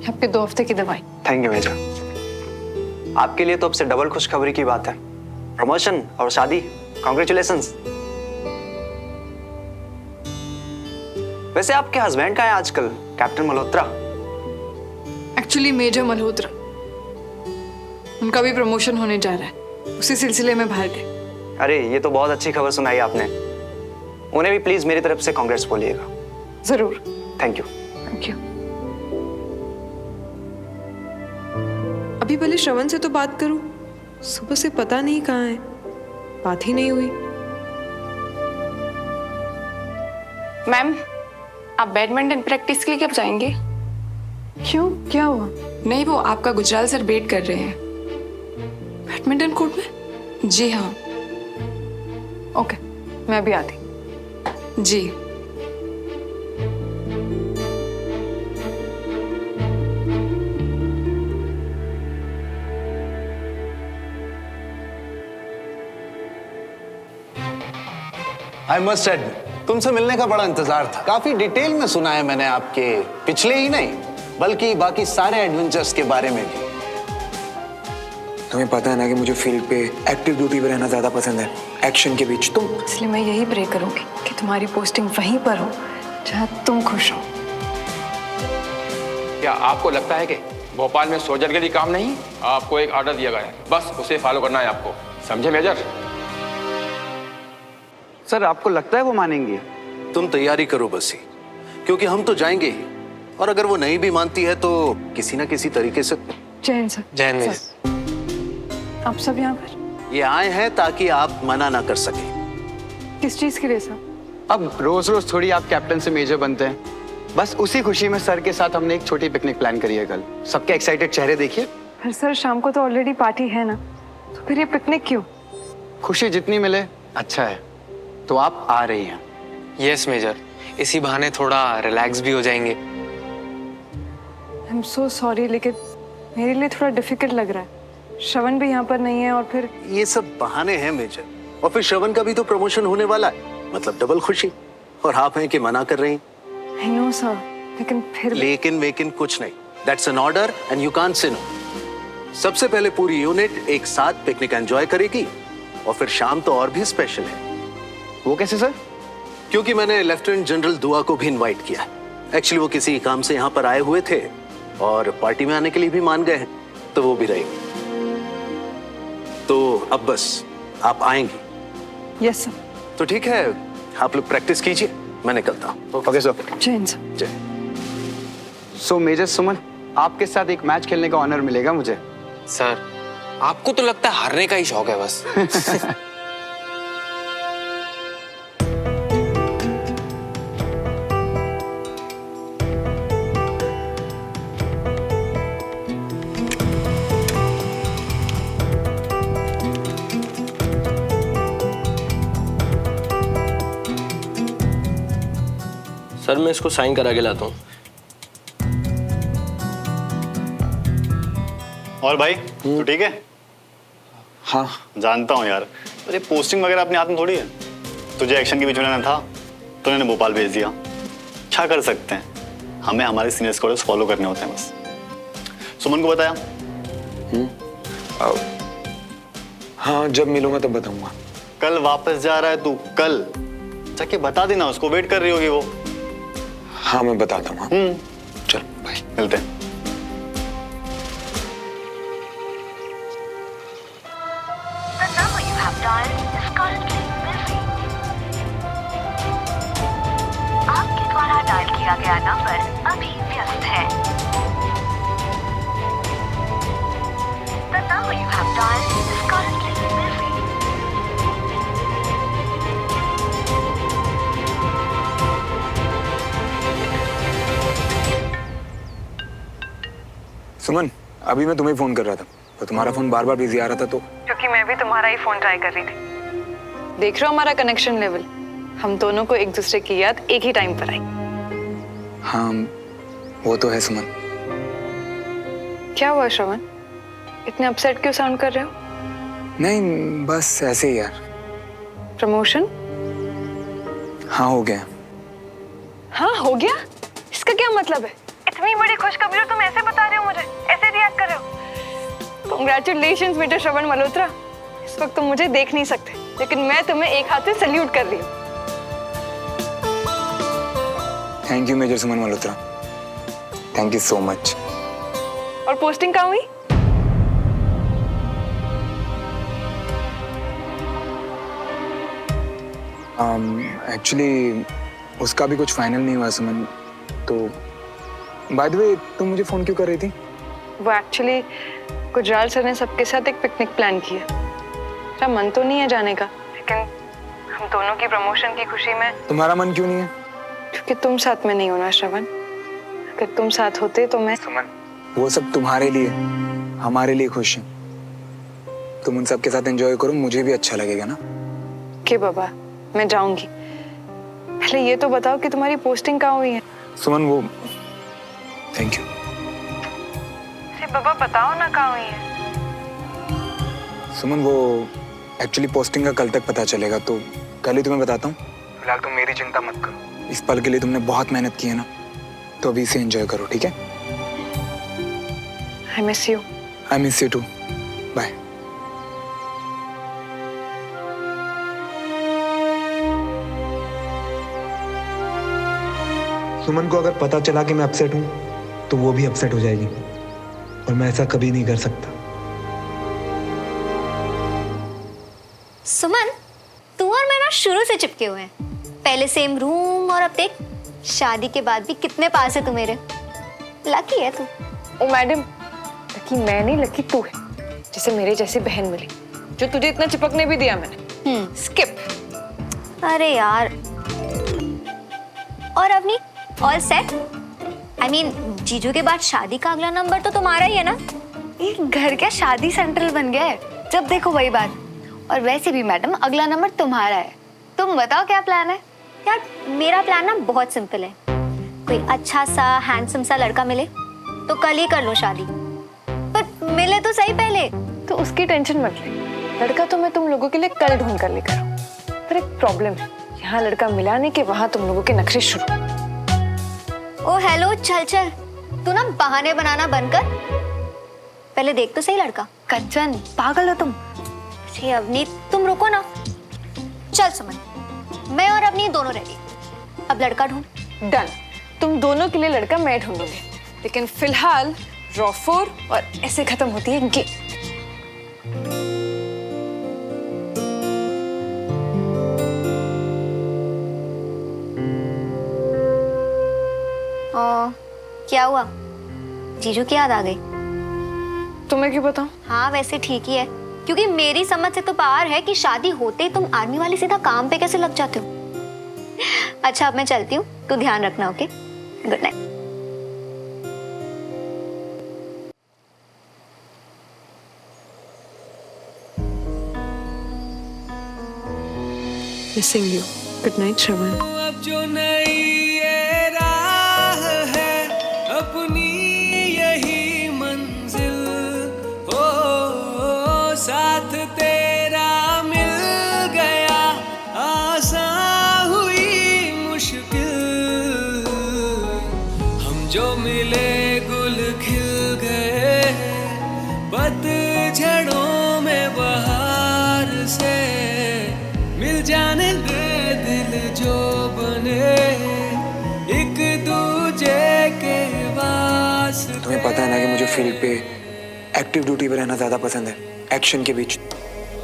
आपके 2 हफ्ते की दवाई। थैंक यू मेजा। आपके लिए तो अब से डबल खुशखबरी की बात है, प्रमोशन और शादी। कॉन्ग्रेचुलेशंस। वैसे आपके हस्बैंड का है आजकल, captain Malhotra? Actually major Malhotra, उनका भी प्रमोशन होने जा रहा है, उसी सिलसिले में बाहर गए। अरे ये तो बहुत अच्छी खबर सुनाई आपने। उन्हें भी प्लीज मेरी तरफ से कांग्रेस बोलिएगा। जरूर। Thank you. Thank you. अभी पहले श्रवण से तो बात करूं, सुबह से पता नहीं कहाँ है, बात ही नहीं हुई। मैम, आप बैडमिंटन प्रैक्टिस के लिए कब जाएंगे? क्यों, क्या हुआ? नहीं, वो आपका गुजराल सर वेट कर रहे हैं। बैडमिंटन कोर्ट में? जी हाँ। ओके, मैं भी आती। जी। आई मस्ट एडमिट, तुमसे मिलने का बड़ा इंतजार था। काफी डिटेल में सुना है मैंने आपके पिछले ही नहीं बल्कि बाकी सारे एडवेंचर्स के बारे में भी। तुम्हें पता है ना कि मुझे फील्ड पे एक्टिव ड्यूटी पे रहना ज्यादा पसंद है, एक्शन के बीच। तुम इसलिए मैं यही प्रे करूंगी कि तुम्हारी पोस्टिंग वहीं पर हो जहां तुम खुश हो। क्या आपको लगता है कि भोपाल में सोल्जर के लिए काम नहीं? आपको एक ऑर्डर दिया गया है, बस उसे फॉलो करना है आपको, समझे मेजर? सर आपको लगता है वो मानेंगे? तुम तैयारी करो बस ही, क्योंकि हम तो जाएंगे ही, और अगर वो नहीं भी मानती है तो किसी ना किसी तरीके से। जैन सर। जैन, आप सब यहाँ पर? ये आए हैं ताकि आप मना ना कर सके। किस चीज के लिए सर? अब रोज रोज थोड़ी आप कैप्टन से मेजर बनते हैं। बस उसी खुशी में सर के साथ हमने एक छोटी पिकनिक प्लान करी है कल। सबके एक्साइटेड चेहरे देखिए। फिर सर शाम को तो ऑलरेडी पार्टी है ना, तो फिर ये पिकनिक क्यों? खुशी जितनी मिले अच्छा है। तो आप आ रही हैं? यस मेजर, इसी बहाने थोड़ा रिलैक्स भी हो जाएंगे। आई एम सो सॉरी, लेकिन मेरे लिए थोड़ा डिफिकल्ट लग रहा है। श्रवण भी यहाँ पर नहीं है और फिर ये सब बहाने हैं मेजर, और फिर श्रवण का भी तो प्रमोशन होने वाला है, मतलब डबल खुशी। और आप हैं कि मना कर रही। आई नो सर, लेकिन फिर लेकिन कुछ नहीं। That's an order and you can't say no. सबसे पहले पूरी यूनिट एक साथ पिकनिक एंजॉय करेगी, और फिर शाम तो और भी स्पेशल है। वो कैसे सर? क्योंकि मैंने लेफ्टिनेंट जनरल दुआ को भी इनवाइट किया। एक्चुअली वो किसी काम से यहाँ पर आए हुए थे और पार्टी में आने के लिए भी मान गए हैं, तो वो भी रहेंगे। तो अब बस आप आएंगी? Yes sir. तो ठीक है, आप लोग प्रैक्टिस कीजिए, मैं निकलता हूँ। Okay sir. जैन सर। जय। सो मेजर सुमन, आपके साथ एक मैच खेलने का ऑनर मिलेगा मुझे। सर, आपको तो लगता है हारने का ही शौक है बस। सर मैं इसको साइन करा के लाता हूँ। और भाई तू ठीक है? हाँ जानता हूँ यार, अरे पोस्टिंग वगैरह अपने हाथ में थोड़ी है। तुझे एक्शन के बीच में रहना था तो उन्होंने भोपाल भेज दिया। क्या कर सकते हैं, हमें हमारे सीनियर्स को फॉलो करने होते हैं बस। सुमन को बताया? हाँ, जब मिलूंगा तब बताऊंगा। कल वापस जा रहा है तू? कल जाके बता देना उसको, वेट कर रही होगी वो। हाँ मैं बताता हूँ। चल बाय, मिलते हैं। आपके द्वारा डायल किया गया नंबर अभी व्यस्त है। The number you have dialed is currently busy. सुमन, अभी मैं तुम्हें फोन कर रहा था तो तुम्हारा फोन बार बार बिजी आ रहा था, तो क्योंकि मैं भी तुम्हारा ही फोन ट्राई कर रही थी। देख रहे हो हमारा कनेक्शन लेवल, हम दोनों को एक दूसरे की याद एक ही टाइम पर आई। हाँ वो तो है सुमन। क्या हुआ श्रवण, इतने अपसेट क्यों साउंड कर रहे हो? नहीं बस ऐसे ही यार। प्रमोशन? हाँ हो गया। हाँ हो गया? इसका क्या मतलब है? It इतनी बड़ी खुशखबरी और तुम ऐसे बता रहे हो मुझे, ऐसे रिएक्ट कर रहे हो। Congratulations बेटा श्रवण मल्होत्रा। इस वक्त तुम मुझे देख नहीं सकते, लेकिन मैं तुम्हें एक हाथ से सल्यूट कर रही हूँ। Thank you major Suman Malhotra, thank you so much. और पोस्टिंग कहाँ हुई? एक्चुअली उसका भी कुछ फाइनल नहीं हुआ सुमन। तो बाय द वे तुम मुझे फोन क्यों कर रही थी? वो एक्चुअली गुजराल सर ने सबके साथ एक पिकनिक प्लान किया। मेरा मन तो नहीं है जाने का, लेकिन हम दोनों की प्रमोशन की खुशी में। तुम्हारा मन क्यों नहीं है? क्योंकि तुम साथ में नहीं होना श्रवण। अगर तुम साथ होते तो मैं। सुमन, वो सब तुम्हारे लिए, हमारे लिए खुश है। तुम उन सब के साथ एंजॉय करो, मुझे भी अच्छा लगेगा ना। के बाबा, मैं जाऊंगी। पहले ये तो बताओ कि तुम्हारी पोस्टिंग कहाँ हुई है? सुमन वो थैंक यू। अरे बाबा बताओ ना कहाँ हुई है। सुमन वो एक्चुअली पोस्टिंग का कल तक पता चलेगा, तो कल ही तुम्हें बताता हूँ। फिलहाल तुम मेरी चिंता मत करो। इस पल के लिए तुमने बहुत मेहनत की है ना, तो अभी इसे एंजॉय करो, ठीक है? I miss you. I miss you too. Bye. Suman को अगर पता चला कि मैं अपसेट हूं तो वो भी अपसेट हो जाएगी, और मैं ऐसा कभी नहीं कर सकता। सुमन, तू और मैं ना शुरू से चिपके हुए हैं। पहले सेम रूम, और अब देख शादी के बाद भी कितने पास है तू मेरे। लकी है तू। ओ मैडम, लकी मैं नहीं, लकी तू है। जैसे मेरे जैसी बहन मिली जो तुझे इतना चिपकने भी दिया मैंने। स्किप। अरे यार, और अपनी ऑल सेट? आई मीन जीजू के बाद शादी का अगला नंबर तो तुम्हारा ही है ना। ये घर क्या शादी सेंट्रल बन गया है, जब देखो वही बात। और वैसे भी मैडम अगला नंबर तुम्हारा है। तुम बताओ क्या प्लान है? यार मेरा प्लान ना बहुत सिंपल है। कोई अच्छा सा हैंडसम सा लड़का मिले तो कल ही कर लो शादी, पर मिले तो सही पहले। तो उसकी टेंशन मत ले, लड़का तो मैं तुम लोगों के लिए कल ढूंढ कर लेकर आऊं। पर एक प्रॉब्लम है, यहाँ लड़का मिला नहीं कि वहां तुम लोगों के नखरे शुरू। ओ हेलो, चल चल, तू ना बहाने बनाना बंद कर। पहले देख तो सही लड़का। कंचन, पागल हो तुम? जी अवनीत, तुम रुको ना। चल सुमन, मैं और अवनीत दोनों रेडी। अब लड़का ढूंढ। डन। तुम दोनों के लिए लड़का मैं ढूंढूंगी, लेकिन फिलहाल रॉ 4 और ऐसे खत्म होती है गेम। क्या हुआ? जीजू की याद आ गई? तुम्हें क्यों बताऊं? हाँ वैसे ठीक ही है, क्योंकि मेरी समझ से तो बाहर है कि शादी होते ही तुम आर्मी वाले सीधा काम पे कैसे लग जाते हो। अच्छा अब मैं चलती हूँ, तू ध्यान रखना, okay? Good night. Missing you. Good night Shravan. अब जो नई ये राह है अपनी यही मंजिल हो, साथ तेरा मिल गया आसान हुई मुश्किल। हम जो मिले गुल खिल गए पतझड़ों में बहार से, मिल जाने दे दिल जो बने एक दूजे के वास्ते। तुम्हें पता है ना कि मुझे फील्ड पे एक्टिव ड्यूटी पे रहना ज्यादा पसंद है, एक्शन के बीच।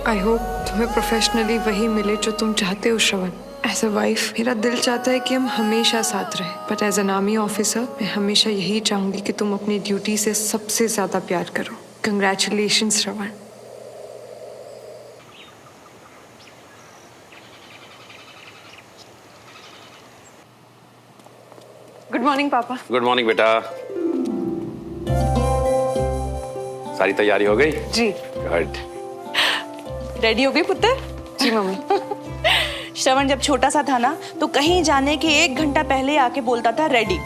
आई होप तुम्हें प्रोफेशनली वही मिले जो तुम चाहते हो श्रवण। एज अ वाइफ मेरा दिल चाहता है कि हम हमेशा साथ रहें, but as an army officer मैं हमेशा यही चाहूंगी कि तुम अपनी ड्यूटी से सबसे ज्यादा प्यार करो। कंग्रेचुलेशंस श्रवण। गुड मॉर्निंग पापा। गुड मॉर्निंग बेटा। सारी तैयारी हो गई? जी। गुड। रेडी हो गई पुत्र? जी मम्मी। श्रवण जब छोटा सा था ना तो कहीं जाने के 1 घंटा पहले आके बोलता था रेडी।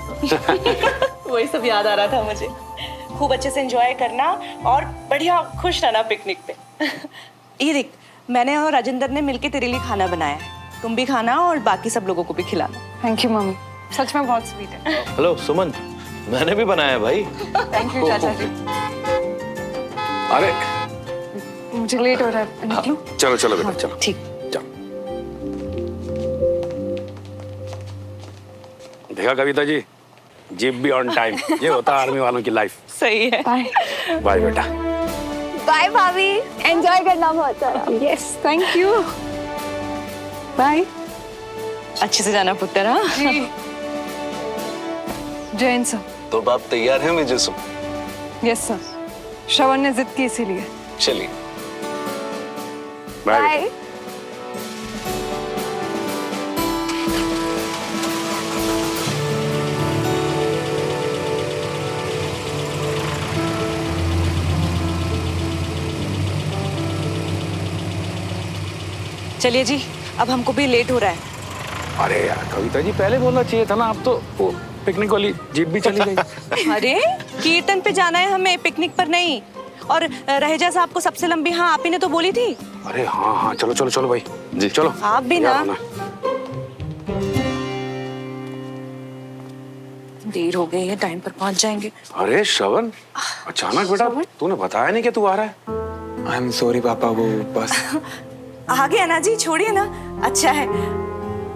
वही सब याद आ रहा था मुझे। खूब अच्छे से एंजॉय करना और बढ़िया खुश रहना पिकनिक पे। ये देख, मैंने और राजेंद्र ने मिलके तेरे लिए खाना बनाया है, तुम भी खाना और बाकी सब लोगों को भी खिलाना। थैंक यू मम्मी, सच में बहुत स्वीट है। हेलो सुमन, मैंने भी बनाया भाई। थैंक यू चाचा जी। अरे मुझे लेट हो रहा है, निकलूं? चलो चलो बेटा चलो। ठीक। देखा कविता जी, जीप भी ऑन टाइम, ये होता है आर्मी वालों की लाइफ। सही है। बाय। बाय बेटा। बाय भाभी, एंजॉय करना बहुत सारा। Yes, thank you. बाय। अच्छे से जाना पुत्र। हाँ जी। जैन सर। तो बाप तैयार है मुझे सुन। यस सर, श्रवण ने जिद की इसीलिए। चलिए बाय। चलिए जी, अब हमको भी लेट हो रहा है। अरे यार कविता जी, पहले बोलना चाहिए था ना, अब तो वो पिकनिक वाली जीप भी चली गई। अरे कीर्तन पे जाना है हमें, पिकनिक पर नहीं। और रहेजा साहब को सबसे लंबी हाँ आप ही ने तो बोली थी। अरे हाँ हाँ, चलो चलो चलो भाई जी, चलो आप भी ना। देर हो गई है, टाइम पर पहुंच जाएंगे। अरे श्रवण, अचानक बेटा तूने बताया नहीं कि तू आ रहा है। आई एम सॉरी पापा, वो बस आ गया ना जी, छोड़िए ना, अच्छा है।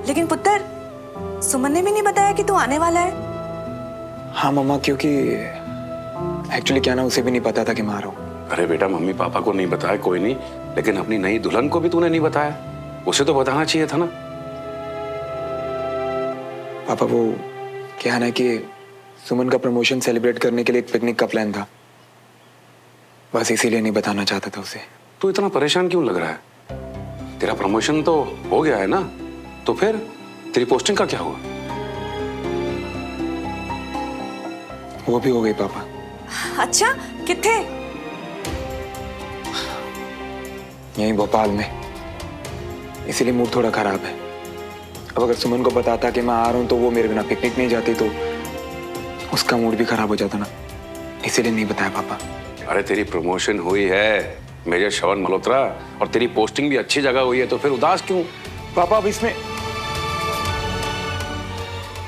लेकिन पुत्र, सुमन ने भी नहीं बताया कि तू आने वाला है। हाँ मम्मा, क्योंकि एक्चुअली क्या ना, उसे भी नहीं पता था कि मैं आ रहा हूँ। अरे बेटा, मम्मी पापा को नहीं बताया कोई नहीं, लेकिन अपनी नई दुल्हन को भी तूने नहीं बताया, उसे तो बताना चाहिए था ना। पापा वो क्या है ना कि सुमन का प्रमोशन सेलिब्रेट करने के लिए एक पिकनिक का प्लान था, बस इसीलिए नहीं बताना चाहता था उसे। तू इतना परेशान क्यों लग रहा है? तेरा प्रमोशन तो हो गया है ना, तो फिर तेरी पोस्टिंग का क्या हुआ? वो भी हो गई पापा। अच्छा, किथे? यहीं भोपाल में, इसीलिए मूड थोड़ा खराब है। अब अगर सुमन को बताता कि मैं आ रहा हूं तो वो मेरे बिना पिकनिक नहीं जाती, तो उसका मूड भी खराब हो जाता ना, इसीलिए नहीं बताया पापा। अरे तेरी प्रमोशन हुई है मेजर श्रवण मल्होत्रा, और तेरी पोस्टिंग भी अच्छी जगह हुई है, तो फिर उदास क्यों? पापा अब इसमें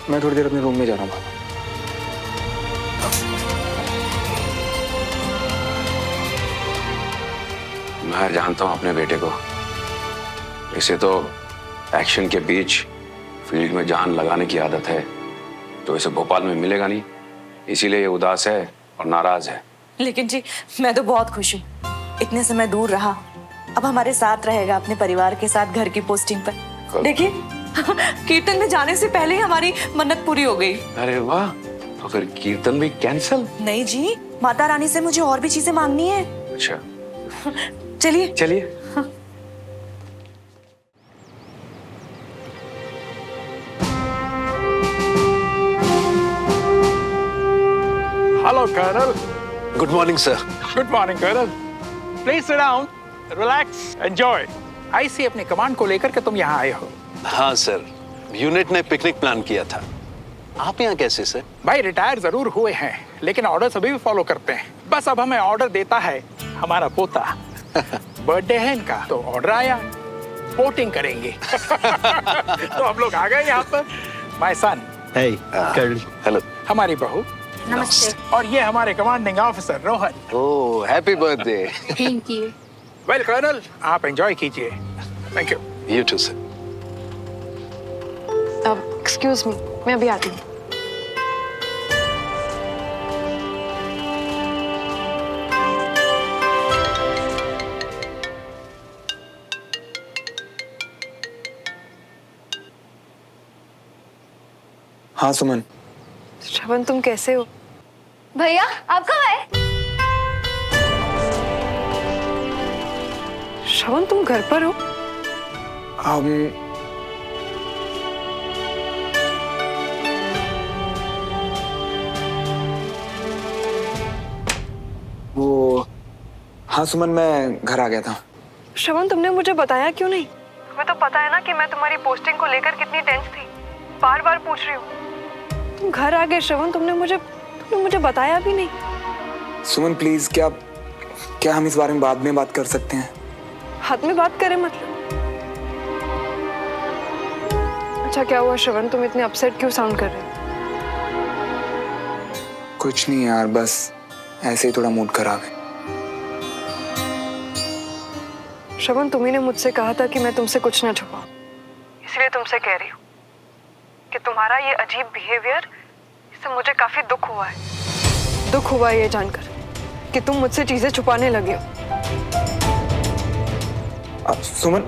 मैं थोड़ी देर अपने रूम में जा रहा हूँ पापा। मैं जानता हूँ अपने बेटे को, इसे तो एक्शन के बीच फील्ड में जान लगाने की आदत है, तो इसे भोपाल में मिलेगा नहीं, इसीलिए ये उदास है और नाराज है। लेकिन जी मैं तो बहुत खुश हूँ, इतने समय दूर रहा, अब हमारे साथ रहेगा अपने परिवार के साथ घर की पोस्टिंग पर। देखिए कीर्तन में जाने से पहले ही हमारी मन्नत पूरी हो गई। अरे वाह, तो फिर कीर्तन भी कैंसिल? नहीं जी, माता रानी से मुझे और भी चीजें मांगनी है। अच्छा चलिए चलिए। Hello colonel. Good morning sir. Good morning colonel. Please sit down, relax, enjoy. I see अपनी कमांड को लेकर के तुम यहाँ आए हो। हाँ सर, यूनिट ने पिकनिक प्लान किया था। आप यहाँ कैसे सर? भाई रिटायर जरूर हुए हैं, लेकिन ऑर्डर अभी भी फॉलो करते हैं। बस अब हमें ऑर्डर देता है हमारा पोता। बर्थडे है इनका, तो ऑर्डर आया, वोटिंग करेंगे। तो हम लोग आ गए यहाँ पर। My son. Hey, colonel. Hello. हमारी बहू। नमस्ते। और ये हमारे commanding officer Rohan. Oh, happy birthday. Thank you. Well colonel, आप एंजॉय कीजिए। Thank you. You too sir. अब एक्सक्यूज मी, मैं अभी आती हूँ। हाँ सुमन। श्रवण तुम कैसे हो? भैया आप कहाँ है? श्रवण तुम घर पर हो? वो हाँ सुमन, मैं घर आ गया था। श्रवण तुमने मुझे बताया क्यों नहीं? तुम्हें तो पता है ना कि मैं तुम्हारी पोस्टिंग को लेकर कितनी टेंस थी। बार बार पूछ रही हूँ। तुम घर आ गए श्रवण, तुमने मुझे बताया भी नहीं। सुमन प्लीज, क्या हम इस बारे में बाद में बात कर सकते हैं? हाथ में बात करें मतलब? अच्छा क्या हुआ श्रवण, तुम इतने अपसेट क्यों साउंड कर रहे हो? कुछ नहीं यार, बस ऐसे ही थोड़ा मूड खराब है। श्रवण, तुम्ही ने मुझसे कहा था कि मैं तुमसे कुछ ना छुपाऊं, इसलिए तुमसे कह रही हूँ कि तुम्हारा ये अजीब बिहेवियर, इससे मुझे काफी दुख हुआ है। दुख हुआ ये जानकर कि तुम मुझसे चीजें छुपाने लगे हो। अब सुमन,